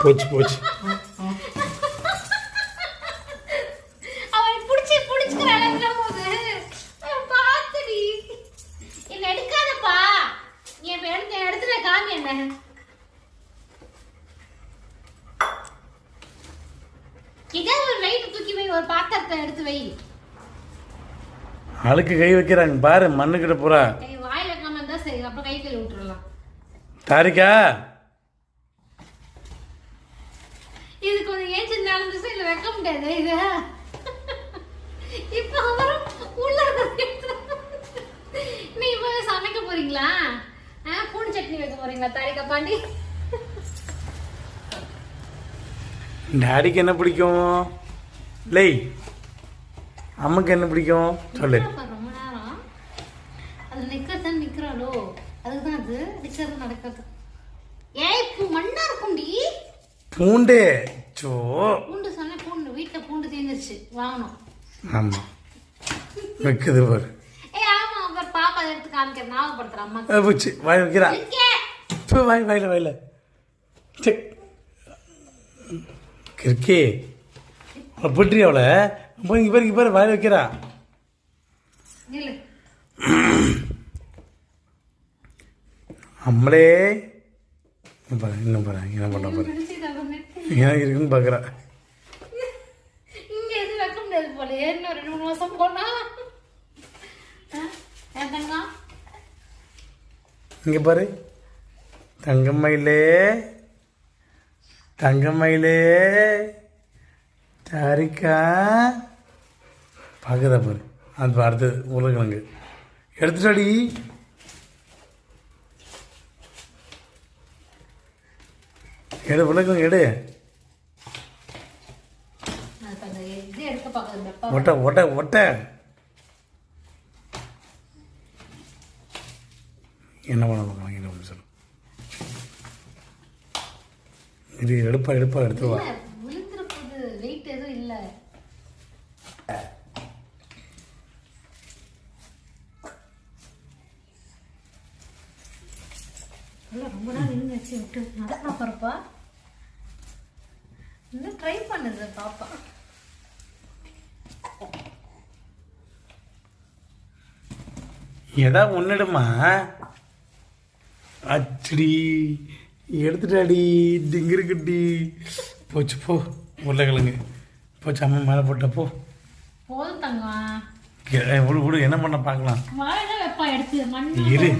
போச்சு போச்சு. அவன் புடிச்சு போது பாத்துடி என்ன எடுக்காதப்பா. என் எடுத்துல காமி என்ன இதே ஒரு வெயிட் தூக்கி வை, ஒரு பாத்திரத்தை எடுத்து வை. அழுக்கு கை வைக்கிறாங்க பாரு, மண்ணுக்கிட்ட பூரா. வாயில காம இருந்தா சரி, அப்புறம் கை கழுவி விட்டுறலாம். தாரிக்கா இது கொஞ்சம் ஏஞ்சி நடந்துச்சு, இல்ல வைக்க முடியாது இது. இப்ப அவரும் உள்ள நீ இப்ப சமைக்க போறீங்களா? பூண்டு சட்னி வைக்க போறீங்களா தாரிகா பாண்டி? டாடிக்கு என்ன பிடிக்கும்? லை அம்மாக்கு என்ன பிடிக்கும் சொல்லு. ரொம்ப நேரம் அது நிக்கிறதான் நிக்கிறாளோ, அதுதான் அது நிக்கிறது நடக்கிறது. ஏய் மண்ணா இருக்கும்டி பூண்டு. சோ பூண்டு சொன்ன பூண்டு வீட்டுல பூண்டு தீர்ந்துருச்சு, வாங்கணும். ஆமா வைக்குது பாரு. ஏய் ஆமா, அவர் பாப்பா எடுத்து காமிக்கிற ஞாபகப்படுத்துற அம்மா போச்சு. வாய் வைக்கிறா. வாய் வாயில வாயில கிறுக்கே பற்றி அவளை இங்கே பாரு, இங்கே பாரு, வாயில் வைக்கிறா. அம்மளே பாரு, இன்னும் பாரு என்ன பண்ண பாரு, எனக்கு இருக்குன்னு பார்க்குறா. இங்க எது வைக்க முடியாது போல, இன்னும் 2-3 மாசம் போனா. இங்கே பாரு தங்கமயிலே, தங்கமயிலே தாரிக்கா பார்க்குதா பாரு. அது அடுத்தது உருளைக்கிழங்கு எடுத்துட்டாடி. எடு உருளைக்கிழங்கு எடு. ஒட்ட ஒட்ட ஒட்ட என்ன பண்ண பார்க்கலாம், என்ன பண்ண சொல்லு. இது எடுப்பா எடுப்பா எடுத்துவா. வெயிட் எதுவும் இல்ல. ரொம்ப நாள் நின்று வச்சு விட்டு நடக்கா பாருப்பா. இன்னும் ட்ரை பண்ணுது பாப்பா. எதா ஒன்னிடுமா அச்சடி எடுத்துட்டாடி. திங்கிருக்குட்டி போச்சு போ. உருளைக்கிழங்கு போச்சு, அம்மா மேலே போட்ட போ. போதும் தங்கம், விடு விடு, என்ன பண்ண பார்க்கலாம். வாழை வெப்பா எடுத்து மண் இரு.